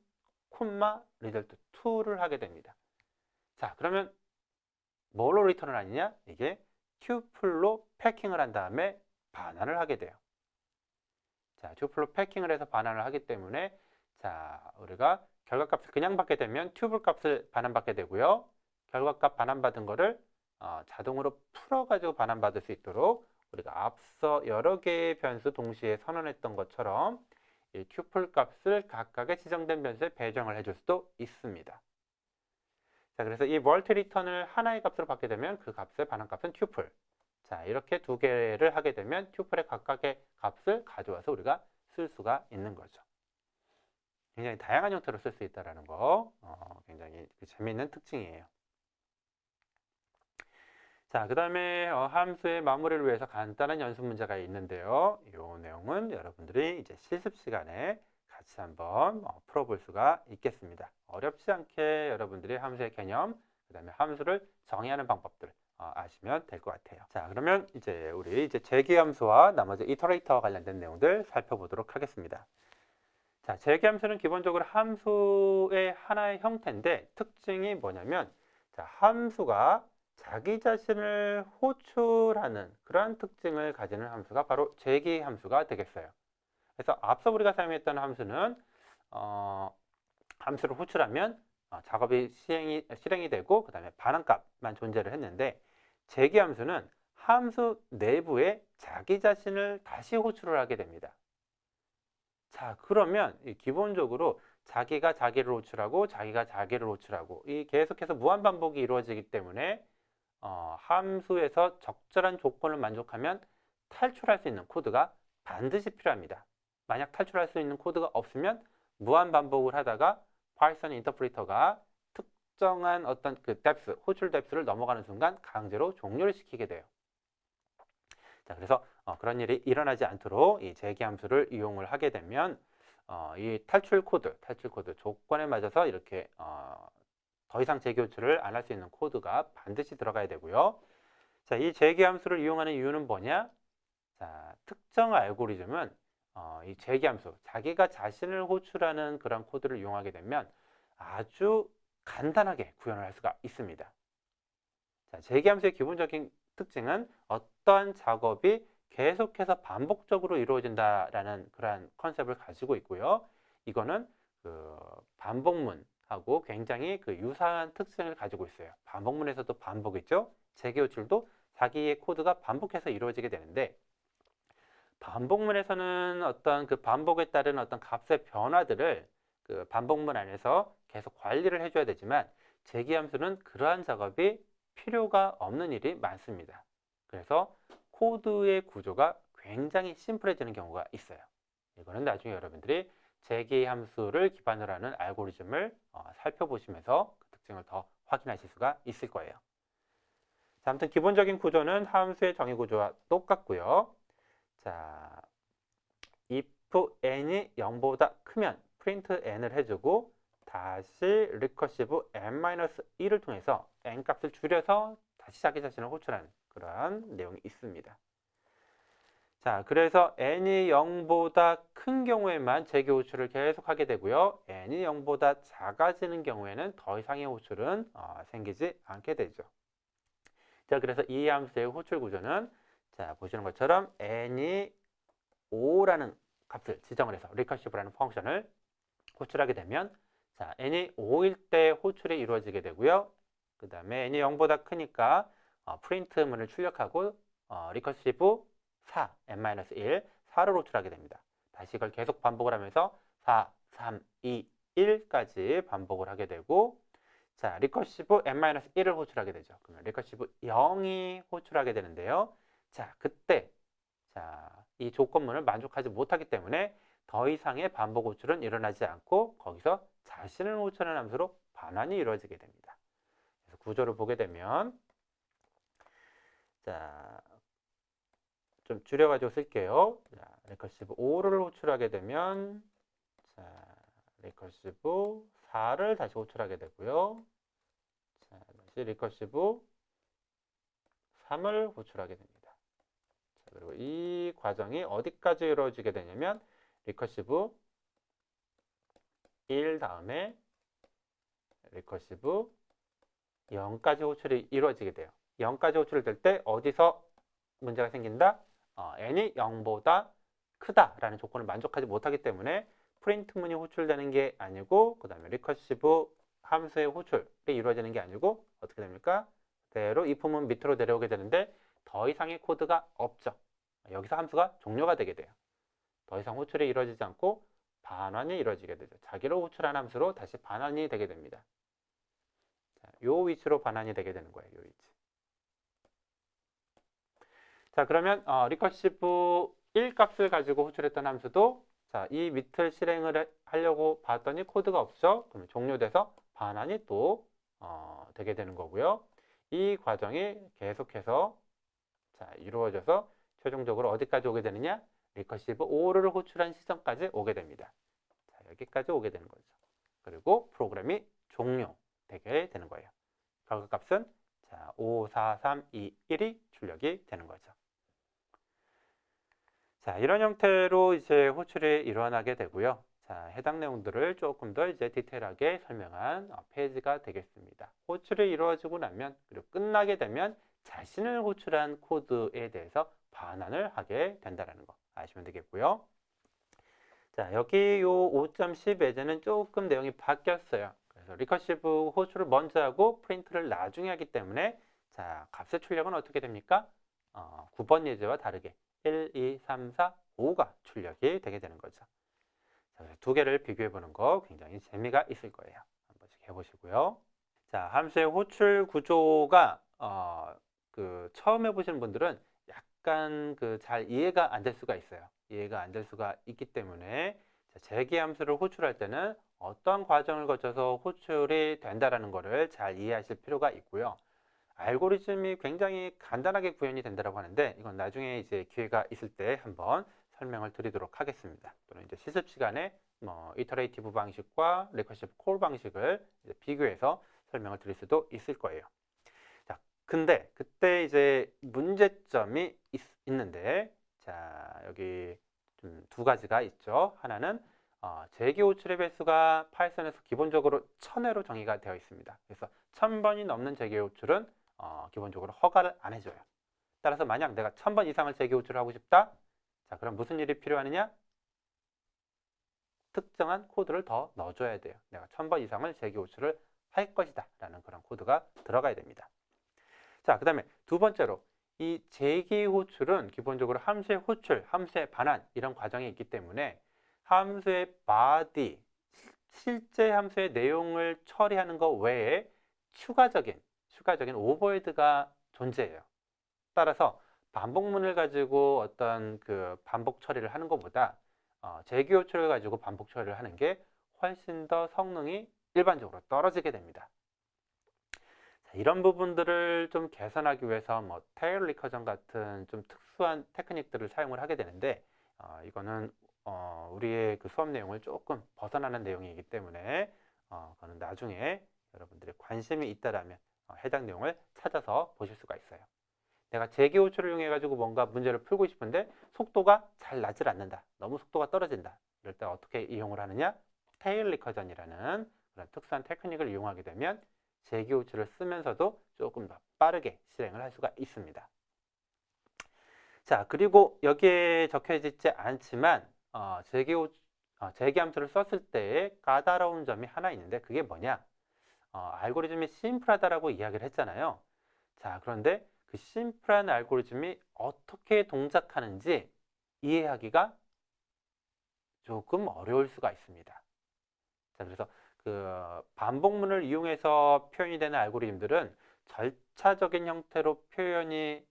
result2를 하게 됩니다. 자, 그러면 뭘로 리턴을 하느냐? 이게 튜플로 패킹을 한 다음에 반환을 하게 돼요. 자, 튜플로 패킹을 해서 반환을 하기 때문에 자, 우리가 결과값을 그냥 받게 되면 튜플 값을 반환받게 되고요. 결과값 반환받은 거를 자동으로 풀어가지고 반환받을 수 있도록 우리가 앞서 여러 개의 변수 동시에 선언했던 것처럼 이 튜플 값을 각각의 지정된 변수에 배정을 해줄 수도 있습니다. 자, 그래서 이 멀티 리턴을 하나의 값으로 받게 되면 그 값의 반환값은 튜플. 자, 이렇게 두 개를 하게 되면 튜플의 각각의 값을 가져와서 우리가 쓸 수가 있는 거죠. 굉장히 다양한 형태로 쓸 수 있다는 거 굉장히 재미있는 특징이에요. 자, 그 다음에 함수의 마무리를 위해서 간단한 연습 문제가 있는데요. 이 내용은 여러분들이 이제 실습 시간에 같이 한번 풀어볼 수가 있겠습니다. 어렵지 않게 여러분들이 함수의 개념, 그 다음에 함수를 정의하는 방법들 아시면 될 것 같아요. 자, 그러면 이제 우리 재기함수와 나머지 이터레이터와 관련된 내용들 살펴보도록 하겠습니다. 자, 재기함수는 기본적으로 함수의 하나의 형태인데 특징이 뭐냐면, 자, 함수가 자기 자신을 호출하는 그러한 특징을 가지는 함수가 바로 재기함수가 되겠어요. 그래서 앞서 우리가 사용했던 함수는 함수를 호출하면 작업이 실행이 되고 그 다음에 반환값만 존재를 했는데, 재기함수는 함수 내부에 자기 자신을 다시 호출을 하게 됩니다. 자, 그러면 기본적으로 자기가 자기를 호출하고 자기가 자기를 호출하고 이 계속해서 무한 반복이 이루어지기 때문에 함수에서 적절한 조건을 만족하면 탈출할 수 있는 코드가 반드시 필요합니다. 만약 탈출할 수 있는 코드가 없으면 무한 반복을 하다가 파이썬 인터프리터가 특정한 어떤 그 뎁스, 호출 뎁스를 넘어가는 순간 강제로 종료를 시키게 돼요. 자, 그래서 그런 일이 일어나지 않도록 이 재기함수를 이용을 하게 되면 이 탈출 코드 조건에 맞아서 이렇게 더 이상 재기 호출을 안 할 수 있는 코드가 반드시 들어가야 되고요. 자, 이 재기함수를 이용하는 이유는 뭐냐? 자, 특정 알고리즘은 이 재기함수, 자기가 자신을 호출하는 그런 코드를 이용하게 되면 아주 간단하게 구현을 할 수가 있습니다. 자, 재기함수의 기본적인 특징은 어떠한 작업이 계속해서 반복적으로 이루어진다라는 그러한 컨셉을 가지고 있고요. 이거는 그 반복문하고 굉장히 그 유사한 특징을 가지고 있어요. 반복문에서도 반복이죠. 재기 호출도 자기의 코드가 반복해서 이루어지게 되는데, 반복문에서는 어떤 그 반복에 따른 어떤 값의 변화들을 그 반복문 안에서 계속 관리를 해줘야 되지만, 재기함수는 그러한 작업이 필요가 없는 일이 많습니다. 그래서 코드의 구조가 굉장히 심플해지는 경우가 있어요. 이거는 나중에 여러분들이 재기함수를 기반으로 하는 알고리즘을 살펴보시면서 그 특징을 더 확인하실 수가 있을 거예요. 자, 아무튼 기본적인 구조는 함수의 정의 구조와 똑같고요. 자, if n이 0보다 크면 print n을 해주고 다시 recursive n-1을 통해서 n 값을 줄여서 다시 자기 자신을 호출하는 그러한 내용이 있습니다. 자, 그래서 n이 0보다 큰 경우에만 재기 호출을 계속 하게 되고요. n이 0보다 작아지는 경우에는 더 이상의 호출은 생기지 않게 되죠. 자, 그래서 이 함수의 호출 구조는 자, 보시는 것처럼 n이 5라는 값을 지정을 해서 recursive라는 펑션을 호출하게 되면, 자, n이 5일 때 호출이 이루어지게 되고요. 그 다음에 n이 0보다 크니까 프린트 문을 출력하고 recursive 4, n-1, 4를 호출하게 됩니다. 다시 이걸 계속 반복을 하면서 4, 3, 2, 1까지 반복을 하게 되고, 자, recursive n-1을 호출하게 되죠. 그러면 recursive 0이 호출하게 되는데요. 자, 그때 자, 이 조건문을 만족하지 못하기 때문에 더 이상의 반복 호출은 일어나지 않고 거기서 자신을 호출하는 함수로 반환이 이루어지게 됩니다. 그래서 구조를 보게 되면, 자, 좀 줄여가지고 쓸게요. 자, recursive 5를 호출하게 되면, 자, recursive 4를 다시 호출하게 되고요. 자, 다시 recursive 3을 호출하게 됩니다. 자, 그리고 이 과정이 어디까지 이루어지게 되냐면, recursive 1 다음에 recursive 0까지 호출이 이루어지게 돼요. 0까지 호출이 될 때 어디서 문제가 생긴다? n이 0보다 크다라는 조건을 만족하지 못하기 때문에 프린트문이 호출되는 게 아니고, 그 다음에 recursive 함수의 호출이 이루어지는 게 아니고 어떻게 됩니까? 그대로 이 품은 밑으로 내려오게 되는데 더 이상의 코드가 없죠. 여기서 함수가 종료가 되게 돼요. 더 이상 호출이 이루어지지 않고 반환이 이루어지게 되죠. 자기로 호출한 함수로 다시 반환이 되게 됩니다. 자, 요 위치로 반환이 되게 되는 거예요. 요 위치. 자, 그러면 리커시브 1 값을 가지고 호출했던 함수도 자, 이 밑을 실행을 하려고 봤더니 코드가 없죠. 그러면 종료돼서 반환이 또 되게 되는 거고요. 이 과정이 계속해서 자, 이루어져서 최종적으로 어디까지 오게 되느냐? 리커시브 5를 호출한 시점까지 오게 됩니다. 자, 여기까지 오게 되는 거죠. 그리고 프로그램이 종료되게 되는 거예요. 결과값은 자, 5, 4, 3, 2, 1이 출력이 되는 거죠. 자, 이런 형태로 이제 호출이 일어나게 되고요. 자, 해당 내용들을 조금 더 이제 디테일하게 설명한 페이지가 되겠습니다. 호출이 이루어지고 나면 그리고 끝나게 되면 자신을 호출한 코드에 대해서 반환을 하게 된다는 거 아시면 되겠고요. 자, 여기 요 5.10 예제는 조금 내용이 바뀌었어요. 그래서 리커시브 호출을 먼저 하고 프린트를 나중에 하기 때문에 자, 값의 출력은 어떻게 됩니까? 9번 예제와 다르게 1, 2, 3, 4, 5가 출력이 되게 되는 거죠. 자, 두 개를 비교해 보는 거 굉장히 재미가 있을 거예요. 한 번씩 해보시고요. 자, 함수의 호출 구조가 처음 해보시는 분들은 약간 잘 이해가 안 될 수가 있어요. 이해가 안 될 수가 있기 때문에 재기 함수를 호출할 때는 어떤 과정을 거쳐서 호출이 된다라는 것을 잘 이해하실 필요가 있고요. 알고리즘이 굉장히 간단하게 구현이 된다고 하는데 이건 나중에 이제 기회가 있을 때 한번 설명을 드리도록 하겠습니다. 또는 이제 실습 시간에 이터레이티브 방식과 리커시브 콜 방식을 이제 비교해서 설명을 드릴 수도 있을 거예요. 자, 근데 그때 이제 문제점이 있는데 자, 여기 좀 두 가지가 있죠. 하나는 재기 호출의 배수가 파이썬에서 기본적으로 1000회로 정의가 되어 있습니다. 그래서 1000번이 넘는 재기 호출은 기본적으로 허가를 안 해줘요. 따라서 만약 내가 1000번 이상을 재기 호출을 하고 싶다. 자, 그럼 무슨 일이 필요하느냐? 특정한 코드를 더 넣어줘야 돼요. 내가 1000번 이상을 재기 호출을 할 것이다 라는 그런 코드가 들어가야 됩니다. 자, 그 다음에 두 번째로 이 재기 호출은 기본적으로 함수의 호출, 함수의 반환 이런 과정이 있기 때문에 함수의 body, 실제 함수의 내용을 처리하는 것 외에 추가적인 오버헤드가 존재해요. 따라서 반복문을 가지고 어떤 반복 처리를 하는 것보다 재기 호출을 가지고 반복 처리를 하는 게 훨씬 더 성능이 일반적으로 떨어지게 됩니다. 자, 이런 부분들을 좀 개선하기 위해서 테일 리커전 같은 좀 특수한 테크닉들을 사용을 하게 되는데 이거는 우리의 수업 내용을 조금 벗어나는 내용이기 때문에 그거는 나중에 여러분들이 관심이 있다라면 해당 내용을 찾아서 보실 수가 있어요. 내가 재기 호출을 이용해 가지고 뭔가 문제를 풀고 싶은데 속도가 잘 나질 않는다. 너무 속도가 떨어진다. 이럴 때 어떻게 이용을 하느냐? 테일 리커전이라는 그런 특수한 테크닉을 이용하게 되면 재기 호출을 쓰면서도 조금 더 빠르게 실행을 할 수가 있습니다. 자, 그리고 여기에 적혀져 있지 않지만 재기 함수를 썼을 때의 까다로운 점이 하나 있는데 그게 뭐냐? 알고리즘이 심플하다라고 이야기를 했잖아요. 자, 그런데 그 심플한 알고리즘이 어떻게 동작하는지 이해하기가 조금 어려울 수가 있습니다. 자, 그래서 반복문을 이용해서 표현이 되는 알고리즘들은 절차적인 형태로 표현이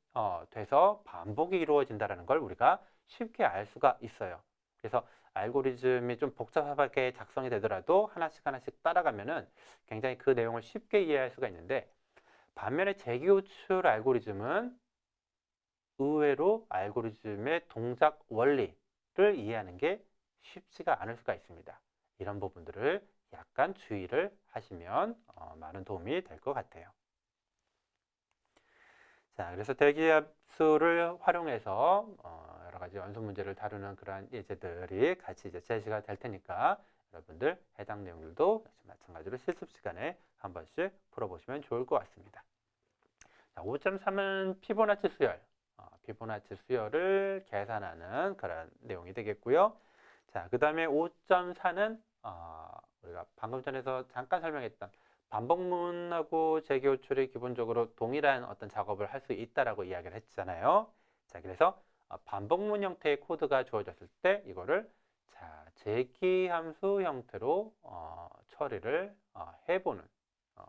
돼서 반복이 이루어진다는 걸 우리가 쉽게 알 수가 있어요. 그래서 알고리즘이 좀 복잡하게 작성이 되더라도 하나씩 따라가면은 굉장히 그 내용을 쉽게 이해할 수가 있는데 반면에 재기 호출 알고리즘은 의외로 알고리즘의 동작 원리를 이해하는 게 쉽지가 않을 수가 있습니다. 이런 부분들을 약간 주의를 하시면 많은 도움이 될 것 같아요. 자, 그래서 대기합수를 활용해서 여러 가지 연속 문제를 다루는 그러한 예제들이 같이 이제 제시가 될 테니까 여러분들 해당 내용들도 마찬가지로 실습 시간에 한 번씩 풀어보시면 좋을 것 같습니다. 자, 5.3은 피보나치 수열, 피보나치 수열을 계산하는 그런 내용이 되겠고요. 자, 그 다음에 5.4는 우리가 방금 전에서 잠깐 설명했던 반복문하고 재기호출이 기본적으로 동일한 어떤 작업을 할 수 있다라고 이야기를 했잖아요. 자, 그래서 반복문 형태의 코드가 주어졌을 때 이거를 자, 재기함수 형태로 처리를 해보는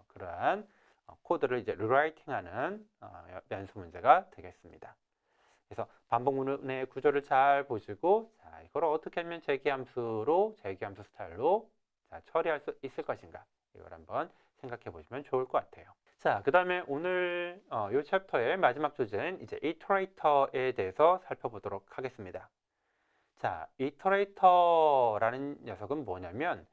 그러한 코드를 이제 리라이팅하는 연수 문제가 되겠습니다. 그래서 반복문의 구조를 잘 보시고 자, 이걸 어떻게 하면 재기함수 스타일로 자, 처리할 수 있을 것인가 이걸 한번 생각해 보시면 좋을 것 같아요. 자, 그 다음에 오늘 이 챕터의 마지막 주제는 이제 이터레이터에 대해서 살펴보도록 하겠습니다. 자, 이터레이터라는 녀석은 뭐냐면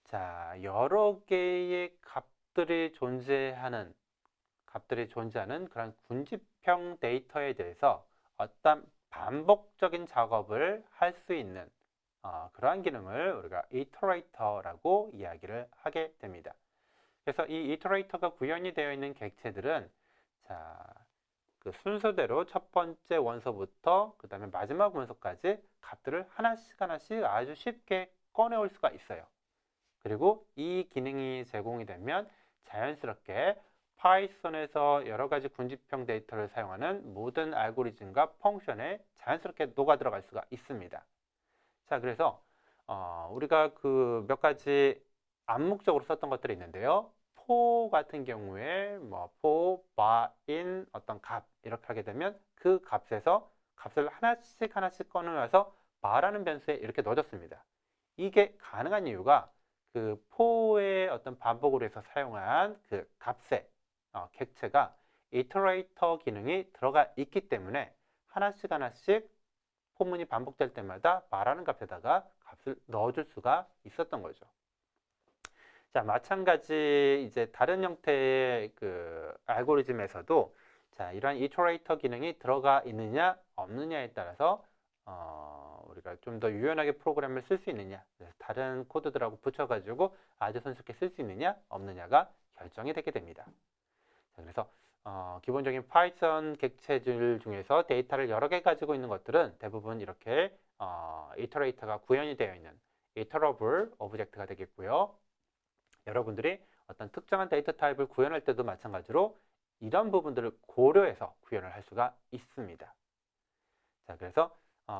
자, 여러 개의 값들이 존재하는 그런 군집형 데이터에 대해서 어떤 반복적인 작업을 할 수 있는 그러한 기능을 우리가 이터레이터라고 이야기를 하게 됩니다. 그래서 이 이터레이터가 구현이 되어 있는 객체들은 자, 그 순서대로 첫 번째 원소부터 그 다음에 마지막 원소까지 값들을 하나씩 아주 쉽게 꺼내올 수가 있어요. 그리고 이 기능이 제공이 되면 자연스럽게 파이썬에서 여러 가지 군집형 데이터를 사용하는 모든 알고리즘과 펑션에 자연스럽게 녹아 들어갈 수가 있습니다. 자, 그래서 우리가 그 몇 가지 암묵적으로 썼던 것들이 있는데요. for 같은 경우에 뭐 for, by, in 어떤 값 이렇게 하게 되면 그 값에서 값을 하나씩 꺼내와서 by라는 변수에 이렇게 넣어줬습니다. 이게 가능한 이유가 그 for의 어떤 반복으로 해서 사용한 그 값의 객체가 이터레이터 기능이 들어가 있기 때문에 하나씩 포문이 반복될 때마다 말하는 값에다가 값을 넣어줄 수가 있었던 거죠. 자, 마찬가지 이제 다른 형태의 그 알고리즘에서도 자, 이러한 이터레이터 기능이 들어가 있느냐 없느냐에 따라서 우리가 좀 더 유연하게 프로그램을 쓸 수 있느냐, 다른 코드들하고 붙여가지고 아주 손쉽게 쓸 수 있느냐 없느냐가 결정이 되게 됩니다. 자, 그래서 기본적인 파이썬 객체들 중에서 데이터를 여러 개 가지고 있는 것들은 대부분 이렇게 이터레이터가 구현이 되어 있는 이터러블 오브젝트가 되겠고요. 여러분들이 어떤 특정한 데이터 타입을 구현할 때도 마찬가지로 이런 부분들을 고려해서 구현을 할 수가 있습니다. 자, 그래서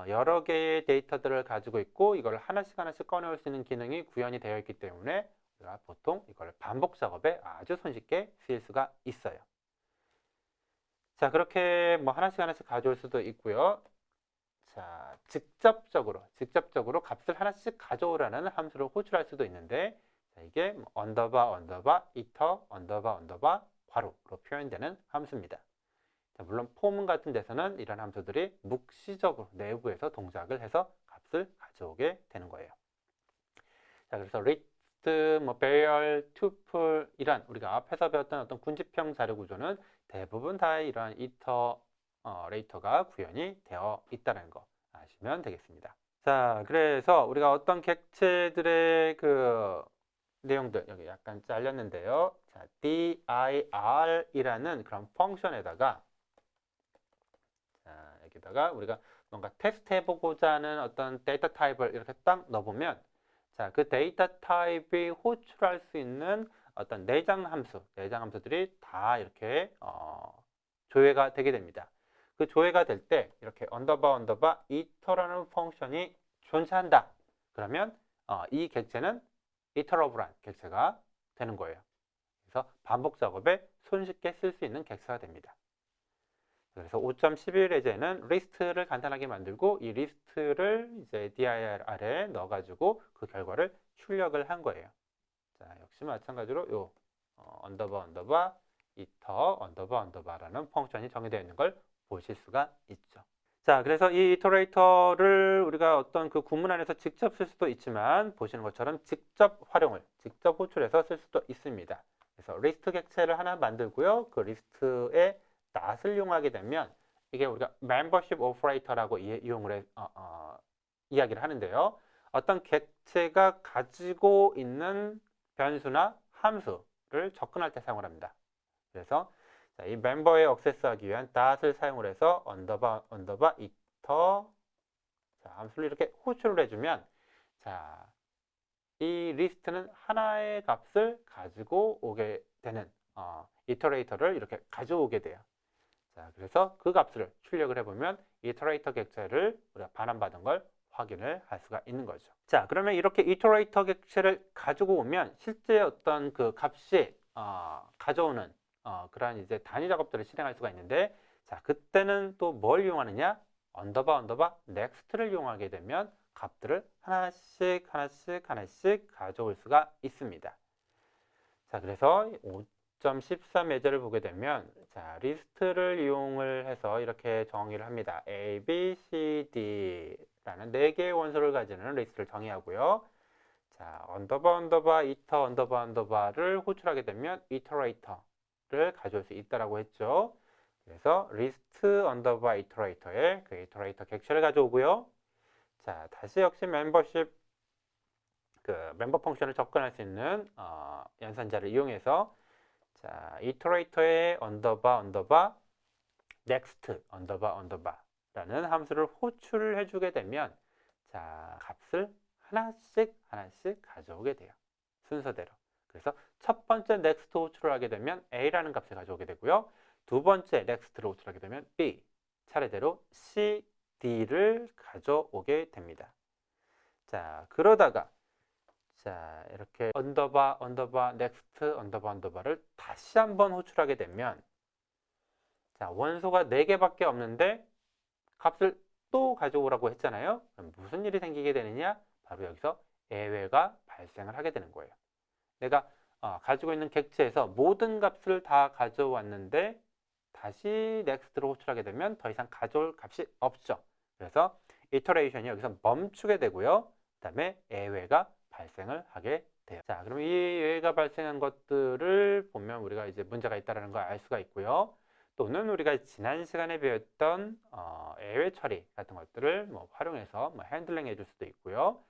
여러 개의 데이터들을 가지고 있고 이걸 하나씩 꺼내올 수 있는 기능이 구현이 되어 있기 때문에 우리가 보통 이걸 반복 작업에 아주 손쉽게 쓰일 수가 있어요. 자, 그렇게 뭐 하나씩 가져올 수도 있고요. 자, 직접적으로 값을 하나씩 가져오라는 함수를 호출할 수도 있는데 자, 이게 뭐 언더바 이터 언더바 괄호로 표현되는 함수입니다. 자, 물론 포문 같은 데서는 이런 함수들이 묵시적으로 내부에서 동작을 해서 값을 가져오게 되는 거예요. 자, 그래서 리스트, 뭐 배열, 투플 이런 우리가 앞에서 배웠던 어떤 군집형 자료 구조는 대부분 다 이러한 이터레이터가 구현이 되어 있다는 거 아시면 되겠습니다. 자, 그래서 우리가 어떤 객체들의 그 내용들 여기 약간 잘렸는데요. 자, dir이라는 그런 펑션에다가 자, 여기다가 우리가 뭔가 테스트 해보고자 하는 어떤 데이터 타입을 이렇게 딱 넣어보면 자, 그 데이터 타입이 호출할 수 있는 어떤 내장 함수들이 다 이렇게 조회가 되게 됩니다. 그 조회가 될 때 이렇게 언더바 이터라는 펑션이 존재한다. 그러면 이 객체는 이터러블한 객체가 되는 거예요. 그래서 반복 작업에 손쉽게 쓸 수 있는 객체가 됩니다. 그래서 5.11에는 리스트를 간단하게 만들고 이 리스트를 이제 dir에 넣어가지고 그 결과를 출력을 한 거예요. 자, 역시 마찬가지로 요 언더바 이터 언더바라는 펑션이 정의되어 있는 걸 보실 수가 있죠. 자, 그래서 이 이터레이터를 우리가 어떤 그 구문 안에서 직접 쓸 수도 있지만 보시는 것처럼 직접 호출해서 쓸 수도 있습니다. 그래서 리스트 객체를 하나 만들고요. 그 리스트에 not을 이용하게 되면 이게 우리가 membership operator라고 이야기를 하는데요. 어떤 객체가 가지고 있는 변수나 함수를 접근할 때 사용을 합니다. 그래서 자, 이 멤버에 액세스하기 위한 not을 사용을 해서 언더바 이터 자, 함수를 이렇게 호출을 해주면 자, 이 리스트는 하나의 값을 가지고 오게 되는 이터레이터를 이렇게 가져오게 돼요. 자, 그래서 그 값을 출력을 해보면 이터레이터 객체를 우리가 반환받은 걸 확인을 할 수가 있는 거죠. 자, 그러면 이렇게 이터레이터 객체를 가지고 오면 실제 어떤 그 값이 가져오는 그러한 이제 단위 작업들을 실행할 수가 있는데, 자, 그때는 또 뭘 이용하느냐? 언더바 넥스트를 이용하게 되면 값들을 하나씩 가져올 수가 있습니다. 자, 그래서 5.13 예제를 보게 되면, 자, 리스트를 이용을 해서 이렇게 정의를 합니다. A, B, C, D라는 4개의 원소를 가지는 리스트를 정의하고요. 자, 언더바, 언더바를 호출하게 되면 이터레이터를 가져올 수 있다라고 했죠. 그래서 리스트 언더바 이터레이터에 그 이터레이터 객체를 가져오고요. 자, 다시 역시 멤버 펑션을 접근할 수 있는 연산자를 이용해서, 자, 이터레이터의 언더바 next 언더바라는 함수를 호출을 해주게 되면, 자, 값을 하나씩 가져오게 돼요. 순서대로. 그래서 첫 번째 next 호출을 하게 되면 A라는 값을 가져오게 되고요. 두 번째 next를 호출하게 되면 B, 차례대로 C, D를 가져오게 됩니다. 자, 그러다가 자, 이렇게 언더바 넥스트 언더바를 다시 한번 호출하게 되면, 자, 원소가 4개밖에 없는데 값을 또 가져오라고 했잖아요. 그럼 무슨 일이 생기게 되느냐? 바로 여기서 예외가 발생을 하게 되는 거예요. 내가 가지고 있는 객체에서 모든 값을 다 가져왔는데 다시 넥스트로 호출하게 되면 더 이상 가져올 값이 없죠. 그래서 이터레이션이 여기서 멈추게 되고요. 그 다음에 예외가 발생을 하게 돼요. 자, 그럼 이 예외가 발생한 것들을 보면 우리가 이제 문제가 있다는 걸 알 수가 있고요. 또는 우리가 지난 시간에 배웠던 예외 처리 같은 것들을 활용해서 핸들링 해줄 수도 있고요.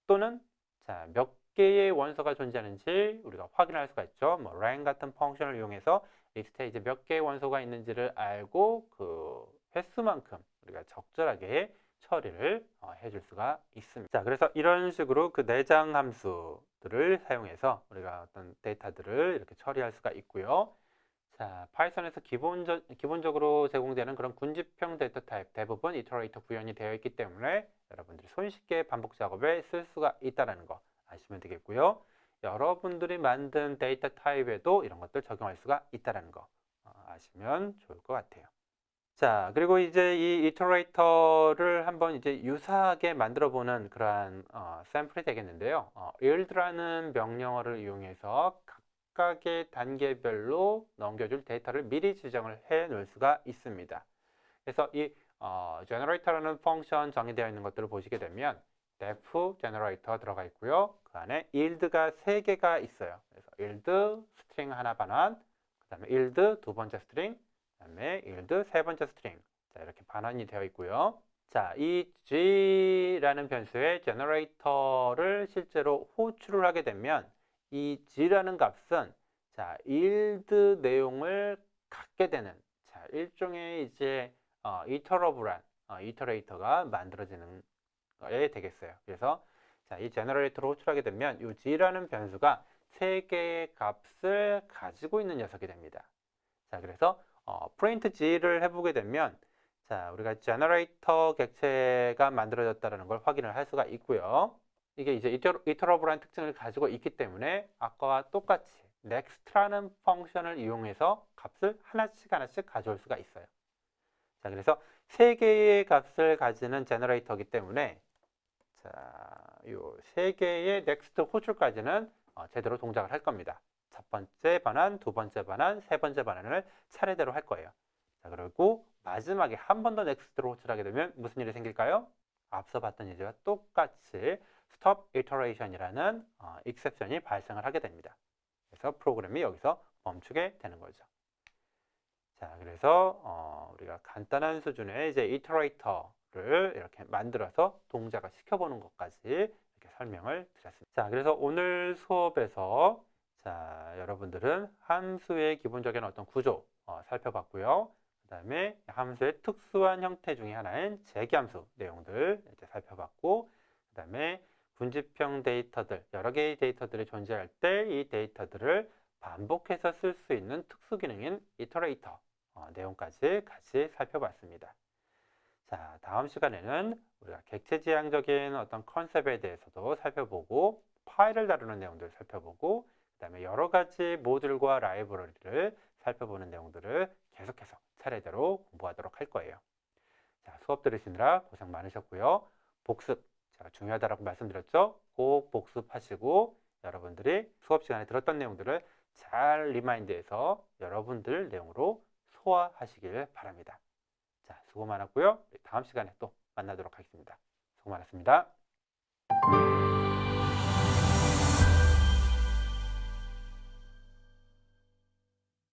또는 자, 몇 개의 원소가 존재하는지 우리가 확인할 수가 있죠. 랭 같은 펑션을 이용해서 리스트에 이제 몇 개의 원소가 있는지를 알고 그 횟수만큼 우리가 적절하게 처리를 해줄 수가 있습니다. 자, 그래서 이런 식으로 그 내장 함수들을 사용해서 우리가 어떤 데이터들을 이렇게 처리할 수가 있고요. 자, 파이썬에서 기본적으로 제공되는 그런 군집형 데이터 타입 대부분 이터레이터 구현이 되어 있기 때문에 여러분들이 손쉽게 반복 작업에 쓸 수가 있다는 거 아시면 되겠고요. 여러분들이 만든 데이터 타입에도 이런 것들 적용할 수가 있다는 거 아시면 좋을 것 같아요. 자, 그리고 이제 이 이터레이터를 한번 이제 유사하게 만들어 보는 그러한 샘플이 되겠는데요. yield라는 명령어를 이용해서 각각의 단계별로 넘겨줄 데이터를 미리 지정을 해 놓을 수가 있습니다. 그래서 이 generator라는 펑션 정의되어 있는 것들을 보시게 되면 def generator 들어가 있고요. 그 안에 yield가 3개가 있어요. 그래서 yield 스트링 하나 반환, 그 다음에 yield 두 번째 스트링, 그 다음에 yield 세 번째 스트링. 자, 이렇게 반환이 되어 있고요. 자, 이 g라는 변수의 generator를 실제로 호출을 하게 되면 이 g라는 값은 자, yield 내용을 갖게 되는 자, 일종의 이제 이터러블한 이터레이터가 만들어지는 거에 되겠어요. 그래서 자, 이 제너레이터로 호출하게 되면 이 g라는 변수가 3개의 값을 가지고 있는 녀석이 됩니다. 자, 그래서 print g를 해보게 되면 자, 우리가 제너레이터 객체가 만들어졌다는 걸 확인을 할 수가 있고요. 이게 이제 이터러블한 특징을 가지고 있기 때문에 아까와 똑같이 next라는 펑션을 이용해서 값을 하나씩 가져올 수가 있어요. 자, 그래서 3개의 값을 가지는 제너레이터이기 때문에 자, 요 3개의 next 호출까지는 제대로 동작을 할 겁니다. 첫 번째 반환, 두 번째 반환, 세 번째 반환을 차례대로 할 거예요. 자, 그리고 마지막에 한 번 더 next로 호출하게 되면 무슨 일이 생길까요? 앞서 봤던 예제와 똑같이 stop iteration이라는 exception이 발생을 하게 됩니다. 그래서 프로그램이 여기서 멈추게 되는 거죠. 자, 그래서 우리가 간단한 수준의 이제 이터레이터를 이렇게 만들어서 동작을 시켜보는 것까지 이렇게 설명을 드렸습니다. 자, 그래서 오늘 수업에서 자, 여러분들은 함수의 기본적인 어떤 구조 살펴봤고요. 그 다음에 함수의 특수한 형태 중에 하나인 재기함수 내용들 이제 살펴봤고, 그 다음에 분집형 데이터들, 여러 개의 데이터들이 존재할 때 이 데이터들을 반복해서 쓸 수 있는 특수 기능인 이터레이터 내용까지 같이 살펴봤습니다. 자, 다음 시간에는 우리가 객체지향적인 어떤 컨셉에 대해서도 살펴보고 파일을 다루는 내용들을 살펴보고 그 다음에 여러 가지 모듈과 라이브러리를 살펴보는 내용들을 계속해서 차례대로 공부하도록 할 거예요. 자, 수업 들으시느라 고생 많으셨고요. 복습, 제가 중요하다고 말씀드렸죠? 꼭 복습하시고 여러분들이 수업 시간에 들었던 내용들을 잘 리마인드해서 여러분들 내용으로 소화하시길 바랍니다. 자, 수고 많았고요. 다음 시간에 또 만나도록 하겠습니다. 수고 많았습니다.